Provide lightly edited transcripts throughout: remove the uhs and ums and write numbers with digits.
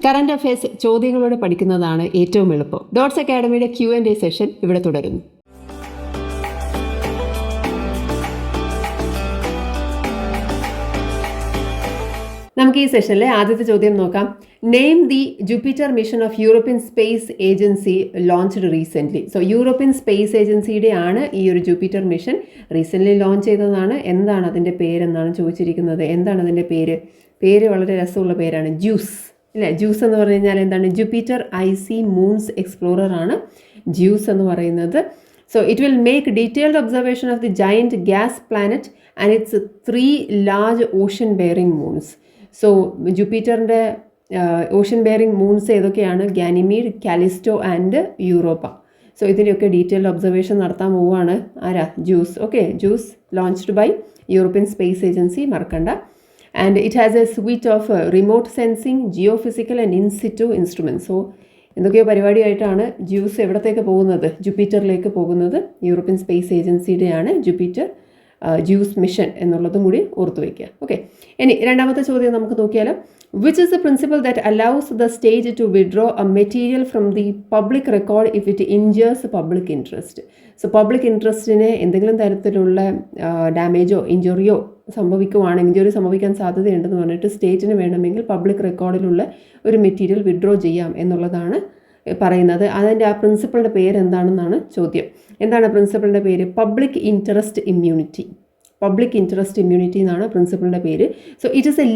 Current affairs ചോദ്യങ്ങളോടെ പഠിക്കുന്നതാണ് ഏറ്റവും എളുപ്പം. ഡോട്ട്സ് അക്കാഡമിയുടെ Q&A സെഷൻ ഇവിടെ തുടരുന്നു. നമുക്ക് ഈ സെഷനിലെ ആദ്യത്തെ ചോദ്യം നോക്കാം. Name the Jupiter mission of European Space agency launched recently. So European space ഏജൻസിയുടെ ആണ് ഈ ഒരു ജൂപ്പിറ്റർ മിഷൻ റീസെൻ്റ്ലി ലോഞ്ച് ചെയ്തതാണ്. എന്താണ് അതിൻ്റെ പേരെന്നാണ് ചോദിച്ചിരിക്കുന്നത്. എന്താണ് അതിൻ്റെ പേര്? പേര് വളരെ രസമുള്ള പേരാണ്, ജ്യൂസ് അല്ലേ. ജ്യൂസ് എന്ന് പറഞ്ഞു കഴിഞ്ഞാൽ എന്താണ്? ജൂപ്പിറ്റർ ഐസി മൂൺസ് എക്സ്പ്ലോറർ ആണ് ജ്യൂസ് എന്ന് പറയുന്നത്. So it will make detailed observation of the giant gas planet and its 3 large ocean bearing moons. So ജൂപ്പിറ്ററിൻ്റെ ഓഷ്യൻ ബെയറിംഗ് മൂൺസ് ഏതൊക്കെയാണ്? Ganymede, Callisto and Europa. So ഇതിൻ്റെയൊക്കെ detailed observation നടത്താൻ പോവുകയാണ് ആരാ? JUICE. Okay, JUICE launched by European Space Agency, മറക്കണ്ട. And it has a suite of remote sensing, geophysical and in situ instruments. So എന്തൊക്കെയോ പരിപാടിയായിട്ടാണ് JUICE എവിടത്തേക്ക് പോകുന്നത്? ജൂപ്പിറ്ററിലേക്ക് പോകുന്നത്. യൂറോപ്യൻ സ്പേസ് ഏജൻസിയുടെയാണ് ജൂപ്പിറ്റർ ജ്യൂസ് മിഷൻ എന്നുള്ളതും കൂടി ഓർത്തു വയ്ക്കുക. ഓക്കെ, ഇനി രണ്ടാമത്തെ ചോദ്യം നമുക്ക് നോക്കിയാൽ. Which is the principle that allows the state to withdraw a material from the public record if it injures public interest? So public ഇൻട്രസ്റ്റിന് എന്തെങ്കിലും തരത്തിലുള്ള ഡാമേജോ ഇഞ്ചുറിയോ സംഭവിക്കുവാണെങ്കിൽ, ഇഞ്ചുറി സംഭവിക്കാൻ സാധ്യതയുണ്ടെന്ന് പറഞ്ഞിട്ട് സ്റ്റേറ്റിന് വേണമെങ്കിൽ പബ്ലിക് റെക്കോർഡിലുള്ള ഒരു മെറ്റീരിയൽ വിഡ്രോ ചെയ്യാം എന്നുള്ളതാണ് പറയുന്നത്. അതിൻ്റെ ആ പ്രിൻസിപ്പളിൻ്റെ പേര് എന്താണെന്നാണ് ചോദ്യം. എന്താണ് പ്രിൻസിപ്പളിൻ്റെ പേര്? Public interest immunity. Public interest immunity എന്നാണ് പ്രിൻസിപ്പളിൻ്റെ പേര്. So it is a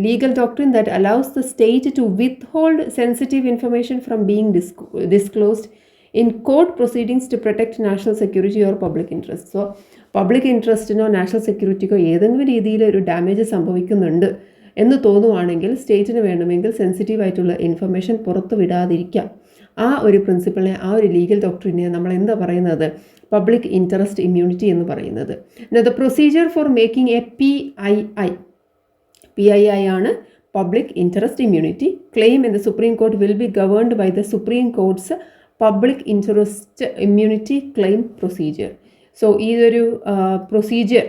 legal doctrine that allows the state to withhold sensitive information from being disclosed in court proceedings to protect national security or public interest. So public ഇൻട്രസ്റ്റിനോ national സെക്യൂരിറ്റിക്കോ ഏതെങ്കിലും രീതിയിൽ ഒരു damage സംഭവിക്കുന്നുണ്ട് എന്ന് തോന്നുവാണെങ്കിൽ സ്റ്റേറ്റിന് വേണമെങ്കിൽ സെൻസിറ്റീവായിട്ടുള്ള information പുറത്തു വിടാതിരിക്കാം. ആ ഒരു പ്രിൻസിപ്പിളിനെ, ആ ഒരു ലീഗൽ ഡോക്ട്രിനെ നമ്മൾ എന്താ പറയുന്നത്? പബ്ലിക് ഇൻട്രസ്റ്റ് ഇമ്മ്യൂണിറ്റി എന്ന് പറയുന്നത്. The procedure for making a PII ആണ് public interest immunity. Claim in the Supreme Court will be governed by the Supreme Court's public interest immunity claim procedure. So ഈ ഒരു procedure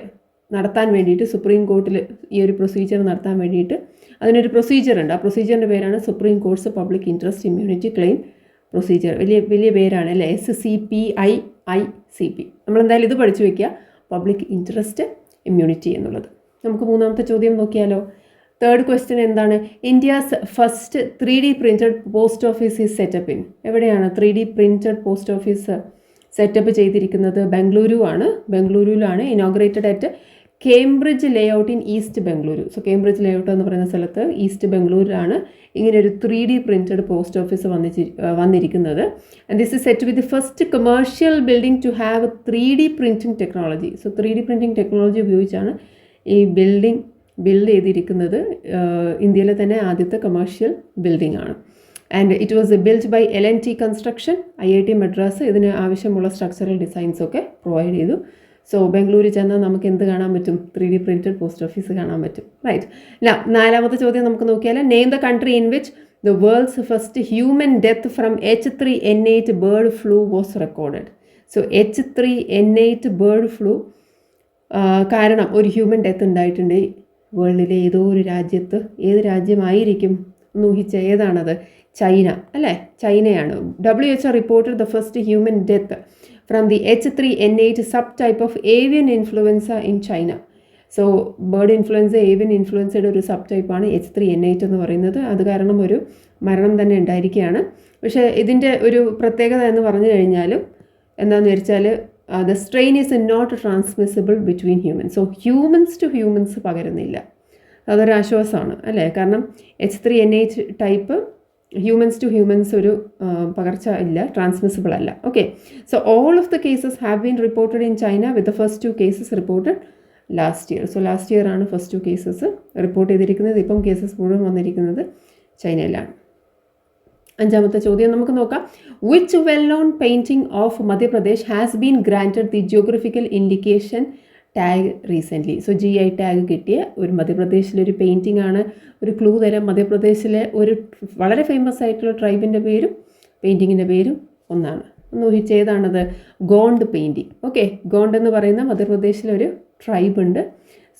നടത്താൻ വേണ്ടിയിട്ട് supreme കോർട്ടിൽ ഈ ഒരു പ്രൊസീജിയർ നടത്താൻ വേണ്ടിയിട്ട് അതിനൊരു പ്രൊസീജിയർ ഉണ്ട്. ആ പ്രൊസീജിയറിൻ്റെ പേരാണ് supreme Court's public interest immunity claim procedure. വലിയ പേരാണ് അല്ലേ, SCPIICP. നമ്മളെന്തായാലും ഇത് പഠിച്ചു വയ്ക്കുക, പബ്ലിക് ഇൻട്രസ്റ്റ് ഇമ്മ്യൂണിറ്റി എന്നുള്ളത്. നമുക്ക് മൂന്നാമത്തെ ചോദ്യം നോക്കിയാലോ. തേർഡ് ക്വസ്റ്റ്യൻ എന്താണ്? India's first 3D printed post office is set up in. എവിടെയാണ് 3D printed post office set up ചെയ്തിരിക്കുന്നത്? ബംഗളൂരുവിലാണ്. Inaugurated at Cambridge Layout in East Bengaluru. So Cambridge Layout എന്ന് പറയുന്ന സ്ഥലത്ത് ഈസ്റ്റ് ബംഗളൂരിലാണ് ഇങ്ങനെ ഒരു 3D പ്രിൻറ്റഡ് പോസ്റ്റ് ഓഫീസ് വന്നിരിക്കുന്നത്. And this is set with the first commercial building to have 3D printing technology. So 3D printing technology ഉപയോഗിച്ചാണ് ഈ build ചെയ്തിരിക്കുന്നത്. ഇന്ത്യയിലെ തന്നെ ആദ്യത്തെ കൊമേഴ്ഷ്യൽ ബിൽഡിംഗ് ആണ്. And it was build by LNT construction, IIT Madras. ഇതിന് ആവശ്യമുള്ള സ്ട്രക്ചറൽ ഡിസൈൻസൊക്കെ പ്രൊവൈഡ് ചെയ്തു. സോ ബംഗളൂരിൽ ചെന്നാൽ നമുക്ക് എന്ത് കാണാൻ പറ്റും? 3D പ്രിൻറ്റഡ് പോസ്റ്റ് ഓഫീസ് കാണാൻ പറ്റും. റൈറ്റ്. നാലാമത്തെ ചോദ്യം നമുക്ക് നോക്കിയാൽ. Name the country in which the world's first human death from H3N8 bird flu was recorded. So H3N8 bird flu കാരണം ഒരു ഹ്യൂമൻ ഡെത്ത് ഉണ്ടായിട്ടുണ്ട് വേൾഡിലെ ഏതോ ഒരു രാജ്യത്ത്. ഏത് രാജ്യമായിരിക്കും എന്ന് ഊഹിച്ച? ഏതാണത്? ചൈന അല്ലേ, ചൈനയാണ്. WHO reported the first human death from the H3N8 subtype of avian influenza in China. So bird influenza, avian ഇൻഫ്ലുവൻസയുടെ ഒരു സബ് ടൈപ്പാണ് H3N8 എന്ന് പറയുന്നത്. അത് കാരണം ഒരു മരണം തന്നെ ഉണ്ടായിരിക്കുകയാണ്. പക്ഷേ ഇതിൻ്റെ ഒരു പ്രത്യേകത എന്ന് പറഞ്ഞു കഴിഞ്ഞാലും എന്താണെന്ന് വെച്ചാൽ the strain is not transmissible between humans. So humans to humans പകരുന്നില്ല. അതൊരു ആശ്വാസമാണ് അല്ലേ. കാരണം H3N8 type humans to humans ഒരു പകർച്ച ഇല്ല, ട്രാൻസ്മിസിബിൾ അല്ല. Okay, so all of the cases have been reported in China with the first 2 cases reported last year. So last year ആണ് ഫസ്റ്റ് 2 കേസസ് റിപ്പോർട്ട് ചെയ്തിരിക്കുന്നത്. ഇപ്പം കേസസ് മുഴുവൻ വന്നിരിക്കുന്നത് ചൈനയിലാണ്. അഞ്ചാമത്തെ ചോദ്യം നമുക്ക് നോക്കാം. Which well known painting of Madhya Pradesh has been granted the geographical indication tag recently. So GI tag കിട്ടിയ ഒരു മധ്യപ്രദേശിലൊരു പെയിൻറ്റിംഗ് ആണ്. ഒരു ക്ലൂ തരാം. മധ്യപ്രദേശിലെ ഒരു വളരെ ഫേമസ് ആയിട്ടുള്ള ട്രൈബിൻ്റെ പേരും പെയിൻറ്റിങ്ങിൻ്റെ പേരും ഒന്നാണ്. ഒന്ന് ഊഹിച്ച് ഏതാണത്? ഗോണ്ട് പെയിൻറ്റിങ്. ഓക്കെ, ഗോണ്ട് എന്ന് പറയുന്ന മധ്യപ്രദേശിലൊരു ട്രൈബ് ഉണ്ട്.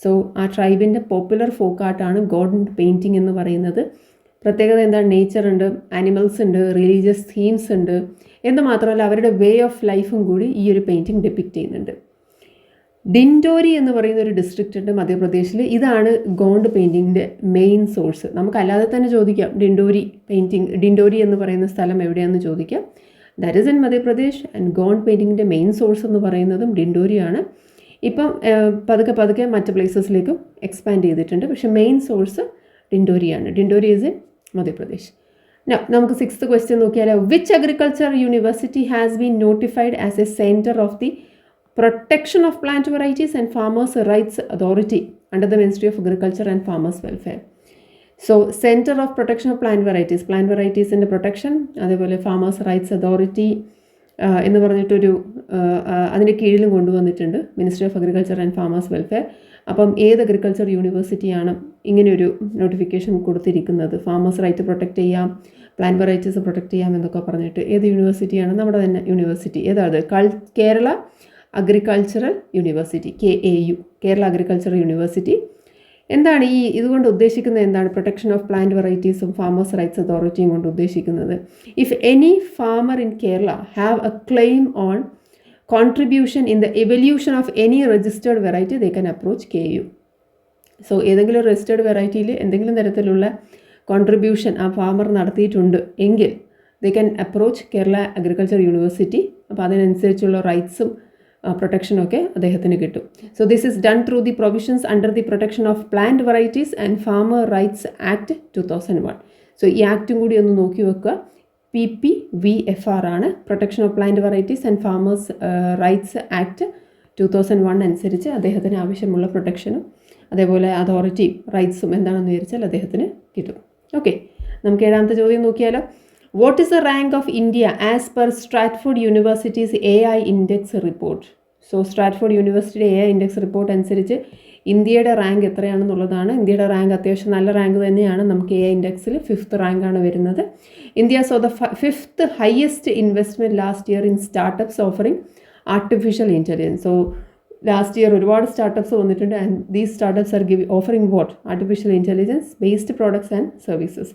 സോ ആ ട്രൈബിൻ്റെ പോപ്പുലർ ഫോക്ക് ആർട്ടാണ് ഗോണ്ട് പെയിൻറ്റിങ് എന്ന് പറയുന്നത്. പ്രത്യേകത എന്താണ്? നേച്ചർ ഉണ്ട്, ആനിമൽസ് ഉണ്ട്, റിലീജിയസ് തീംസ് ഉണ്ട് എന്ന് മാത്രമല്ല അവരുടെ വേ ഓഫ് ലൈഫും കൂടി ഈ ഒരു പെയിൻറ്റിങ് ഡെപ്പിക്റ്റ് ചെയ്യുന്നുണ്ട്. ഡിൻഡോരി എന്ന് പറയുന്ന ഒരു ഡിസ്ട്രിക്റ്റ് ഉണ്ട് മധ്യപ്രദേശിൽ. ഇതാണ് ഗോണ്ട് പെയിൻറ്റിങ്ങിൻ്റെ മെയിൻ സോഴ്സ്. നമുക്കല്ലാതെ തന്നെ ചോദിക്കാം ഡിൻഡോരി എന്ന് പറയുന്ന സ്ഥലം എവിടെയാണെന്ന് ചോദിക്കാം. That is in Madhya Pradesh. And Gond പെയിൻറ്റിങ്ങിൻ്റെ മെയിൻ സോഴ്സ് എന്ന് പറയുന്നതും ഡിൻഡോരിയാണ്. ഇപ്പം പതുക്കെ മറ്റ് പ്ലേസസിലേക്കും എക്സ്പാൻഡ് ചെയ്തിട്ടുണ്ട്. പക്ഷേ മെയിൻ സോഴ്സ് ഡിൻഡോരിയാണ്. Dindori is in Madhya Pradesh. നമുക്ക് 6th ക്വസ്റ്റ്യൻ നോക്കിയാലോ. Which agriculture university has been notified as a centre of the protection of plant varieties and farmers rights authority under the ministry of agriculture and farmers welfare? So centre of protection of plant വെറൈറ്റീസിൻ്റെ protection, അതേപോലെ farmers rights authority എന്ന് പറഞ്ഞിട്ടൊരു അതിൻ്റെ കീഴിലും കൊണ്ടുവന്നിട്ടുണ്ട് ministry of agriculture and farmers welfare. അപ്പം ഏത് agriculture യൂണിവേഴ്സിറ്റിയാണ് ഇങ്ങനെയൊരു നോട്ടിഫിക്കേഷൻ കൊടുത്തിരിക്കുന്നത്? ഫാമേഴ്സ് റൈറ്റ് പ്രൊട്ടക്റ്റ് ചെയ്യാം, പ്ലാന്റ് വെറൈറ്റീസ് പ്രൊട്ടക്റ്റ് ചെയ്യാം എന്നൊക്കെ പറഞ്ഞിട്ട് ഏത് യൂണിവേഴ്സിറ്റിയാണ്? നമ്മുടെ തന്നെ യൂണിവേഴ്സിറ്റി. ഏതാണ്? Kerala agricultural university, KAU, Kerala agricultural university. എന്താണ് ഇതുകൊണ്ട് ഉദ്ദേശിക്കുന്നത്? എന്താണ് പ്രൊട്ടക്ഷൻ ഓഫ് പ്ലാന്റ് വെറൈറ്റീസും ഫാമേഴ്സ് റൈറ്റ്സ് അതോറിറ്റിയും കൊണ്ട് ഉദ്ദേശിക്കുന്നത്? If any farmer in Kerala have a claim on contribution in the evolution of any registered variety they can approach KAU. So ഏതെങ്കിലും registered വെറൈറ്റിയിൽ എന്തെങ്കിലും തരത്തിലുള്ള കോൺട്രിബ്യൂഷൻ ആ ഫാമർ നടത്തിയിട്ടുണ്ട് എങ്കിൽ ദേ can approach Kerala agriculture university. അപ്പോൾ അതിനനുസരിച്ചുള്ള റൈറ്റ്സും പ്രൊട്ടക്ഷനൊക്കെ അദ്ദേഹത്തിന് കിട്ടും. So this is done through the provisions under the protection of plant varieties and farmer rights act 2001. So ഈ ആക്റ്റും കൂടി ഒന്ന് നോക്കി വെക്കുക. PPVFR ആണ്, protection of plant varieties and farmers rights act 2001 അനുസരിച്ച് അദ്ദേഹത്തിന് ആവശ്യമുള്ള പ്രൊട്ടക്ഷനും അതേപോലെ അതോറിറ്റി റൈറ്റ്സും എന്താണെന്ന് വിചാരിച്ചാൽ അദ്ദേഹത്തിന് കിട്ടും. ഓക്കെ, നമുക്ക് 7ാമത്തെ ചോദ്യം നോക്കിയാലോ. What is the rank of India as per Stratford University's AI Index report? So Stratford University AI Index report അനുസരിച്ച് ഇന്ത്യയുടെ റാങ്ക് എത്രയാണെന്നുള്ളതാണ്. ഇന്ത്യയുടെ റാങ്ക് അത്യാവശ്യം നല്ല റാങ്ക് തന്നെയാണ്. നമുക്ക് AI ഇൻഡെക്സിൽ 5th റാങ്കാണ് വരുന്നത്. India so the 5th highest investment last year in startups offering artificial intelligence. So last year ഒരുപാട് സ്റ്റാർട്ടപ്സ് വന്നിട്ടുണ്ട്. And these startups are offering what? Artificial intelligence based products and services.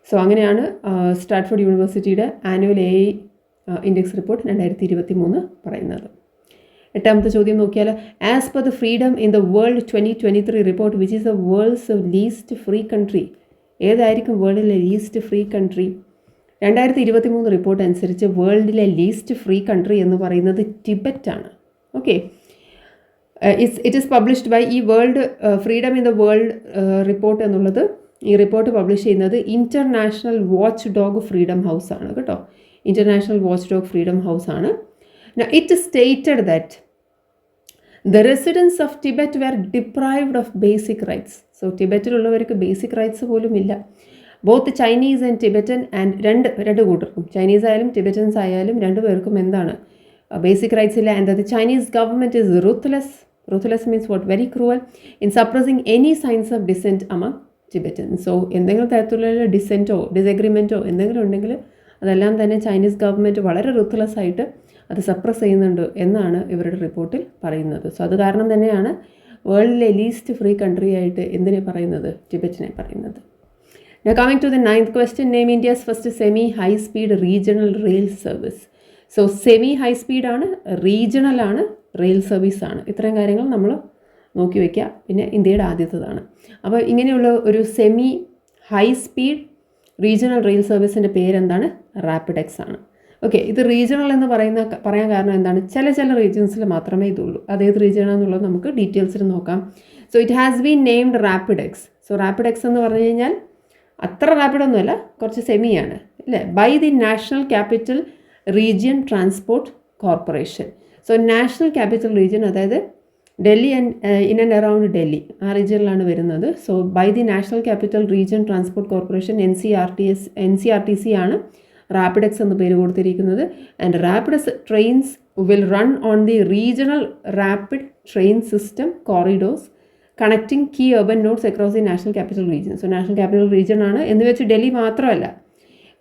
So അങ്ങനെയാണ് Stanford യൂണിവേഴ്സിറ്റിയുടെ annual AI index report 2023 പറയുന്നത്. 8ാമത്തെ ചോദ്യം നോക്കിയാൽ. As per the freedom in the world 2023 report which is the world's least free country? ഏതായിരിക്കും വേൾഡിലെ least free country? 2023 report അനുസരിച്ച് വേൾഡിലെ ലീസ്റ്റ് ഫ്രീ കൺട്രി എന്ന് പറയുന്നത് ടിബറ്റാണ്. Okay, it is published by ഈ world freedom in the world report എന്നുള്ളത് ഈ റിപ്പോർട്ട് പബ്ലിഷ് ചെയ്യുന്നത് international watchdog freedom house ആണ് കേട്ടോ. International watchdog freedom house ആണ്. It stated that the residents of Tibet were deprived of basic rights. So ടിബറ്റിലുള്ളവർക്ക് basic rights പോലും ഇല്ല. Both Chinese and Tibetan and രണ്ട് കൂട്ടർക്കും, Chinese ആയാലും Tibetans ആയാലും രണ്ടുപേർക്കും എന്താണ് ബേസിക് റൈറ്റ്സ് ഇല്ല. And the Chinese government is ruthless means what? Very cruel in suppressing any signs of dissent among Tibetans. So എന്തെങ്കിലും തരത്തിലുള്ള ഡിസഗ്രിമെൻറ്റോ എന്തെങ്കിലും ഉണ്ടെങ്കിൽ അതെല്ലാം തന്നെ ചൈനീസ് ഗവൺമെൻറ് വളരെ റുത്ത്ലെസ് ആയിട്ട് അത് സപ്രസ് ചെയ്യുന്നുണ്ട് എന്നാണ് ഇവരുടെ റിപ്പോർട്ടിൽ പറയുന്നത്. സോ അത് കാരണം തന്നെയാണ് വേൾഡിലെ ലീസ്റ്റ് ഫ്രീ കൺട്രി ആയിട്ട് എന്തിനെ പറയുന്നത്? ടിബറ്റിനെ പറയുന്നത്. Now coming to the 9th question, name India's first semi-high speed regional rail service. So semi high സ്പീഡാണ്, റീജിയണലാണ്, റെയിൽ സർവീസാണ്. ഇത്രയും കാര്യങ്ങൾ നമ്മൾ നോക്കി വയ്ക്കുക. പിന്നെ ഇന്ത്യയുടെ ആദ്യത്തേതാണ്. അപ്പോൾ ഇങ്ങനെയുള്ള ഒരു semi high speed regional rail സർവീസിൻ്റെ പേരെന്താണ്? റാപ്പിഡെക്സ് ആണ്. ഓക്കെ, ഇത് റീജിയണൽ എന്ന് പറയാൻ കാരണം എന്താണ്? ചില റീജിയൻസിൽ മാത്രമേ ഇതുള്ളൂ. അതേത് റീജിയനാണെന്നുള്ളത് നമുക്ക് ഡീറ്റെയിൽസിൽ നോക്കാം. So it has been named RapidX. So RapidX എന്ന് പറഞ്ഞു കഴിഞ്ഞാൽ അത്ര റാപ്പിഡൊന്നുമല്ല, കുറച്ച് സെമിയാണ് അല്ലേ? By the national capital region transport corporation. So national capital region, അതായത് Delhi in and around Delhi, ആ റീജിയനിലാണ് വരുന്നത്. So by the national capital region transport corporation NCRTC ആണ് റാപ്പിഡെക്സ് എന്ന് പേര് കൊടുത്തിരിക്കുന്നത്. And RapidX trains will run on the regional rapid train system corridors connecting key urban nodes across the national capital region. So national capital region ആണ് എന്ന് വെച്ച് ഡൽഹി മാത്രമല്ല.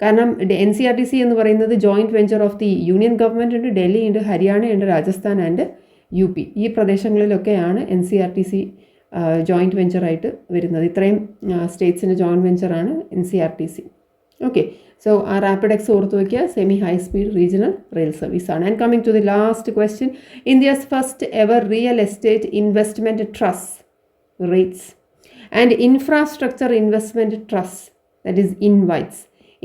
കാരണം NCRTC എന്ന് പറയുന്നത് joint venture of the union government ഉണ്ട്. ഡൽഹി ഉണ്ട്, ഹരിയാന ഉണ്ട്, രാജസ്ഥാൻ ആൻഡ് UP. ഈ പ്രദേശങ്ങളിലൊക്കെയാണ് NCRTC ജോയിൻറ്റ് വെഞ്ചറായിട്ട് വരുന്നത്. ഇത്രയും സ്റ്റേറ്റ്സിൻ്റെ ജോയിൻറ്റ് വെഞ്ചറാണ് NCRTC. ഓക്കെ, സോ ആ റാപ്പിഡ് എക്സ് ഓർത്ത് വയ്ക്കുക, semi high speed regional rail service ആണ്. And coming to the last question, India's first ever real estate investment trust REITs and infrastructure investment trust that is InvITs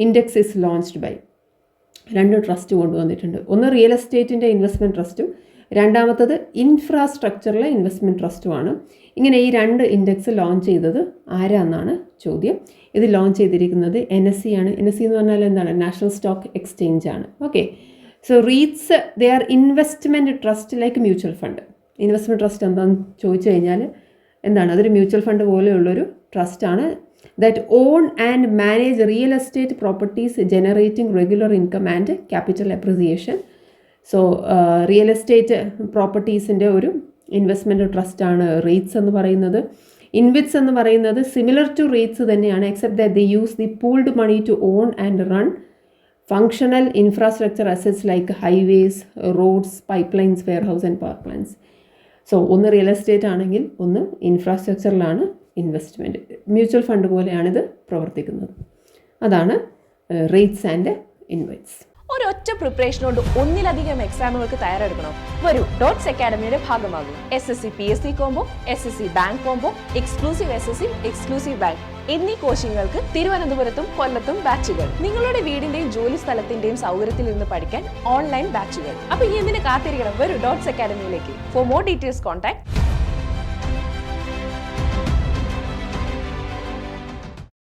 index is launched by. 2 trust കൊണ്ടുവന്നിട്ടുണ്ട്. ഒന്ന് real എസ്റ്റേറ്റിൻ്റെ investment ട്രസ്റ്റും രണ്ടാമത്തത് ഇൻഫ്രാസ്ട്രക്ചറിലെ investment ട്രസ്റ്റുമാണ്. ഇങ്ങനെ ഈ 2 index launch ചെയ്തത് ആരാന്നാണ് ചോദ്യം. ഇത് launch ചെയ്തിരിക്കുന്നത് NSE ആണ്. NSE എന്ന് പറഞ്ഞാൽ എന്താണ്? നാഷണൽ സ്റ്റോക്ക് എക്സ്ചേഞ്ച് ആണ്. Okay, so REITs they are investment trust like mutual fund. Investment trust എന്താണെന്ന് ചോദിച്ചു കഴിഞ്ഞാൽ എന്താണ്? അതൊരു മ്യൂച്വൽ ഫണ്ട് പോലെയുള്ളൊരു ട്രസ്റ്റാണ്. That own and manage real estate properties generating regular income and capital appreciation. So real estate പ്രോപ്പർട്ടീസിൻ്റെ ഒരു ഇൻവെസ്റ്റ്മെൻറ്റ് ട്രസ്റ്റാണ് REITs എന്ന് പറയുന്നത്. InvITs എന്ന് പറയുന്നത് സിമിലർ ടു REITs തന്നെയാണ്, except that they use the pooled money to own and run functional infrastructure assets like highways, roads, pipelines, warehouse and power plants. So ഒന്ന് real estate ആണെങ്കിൽ ഒന്ന് ഇൻഫ്രാസ്ട്രക്ചറിലാണ് investment. Mutual fund പോലെയാണിത് പ്രവർത്തിക്കുന്നത്. അതാണ് REITs and InvITs. ഒരൊറ്റ preparation കൊണ്ട് ഒന്നിലധികം എക്സാമുകൾക്ക് തയ്യാറെടുക്കണം. വരൂ, ഡോട്ട്സ് അക്കാഡമിയുടെ ഭാഗമാകും. SSC PSC combo, SSC bank combo, exclusive SSC, exclusive bank എന്നീ കോച്ചിങ്ങുകൾക്ക് തിരുവനന്തപുരത്തും കൊല്ലത്തും ബാച്ചുകൾ. നിങ്ങളുടെ വീടിന്റെയും ജോലി സ്ഥലത്തിന്റെയും സൗകര്യത്തിൽ നിന്ന് പഠിക്കാൻ ഓൺലൈൻ ബാച്ചുകൾ. അപ്പൊ ഇനി എന്തിനു കാത്തിരിക്കണം? വരൂ ഡോട്ട്സ് അക്കാഡമിയിലേക്ക്. For more details contact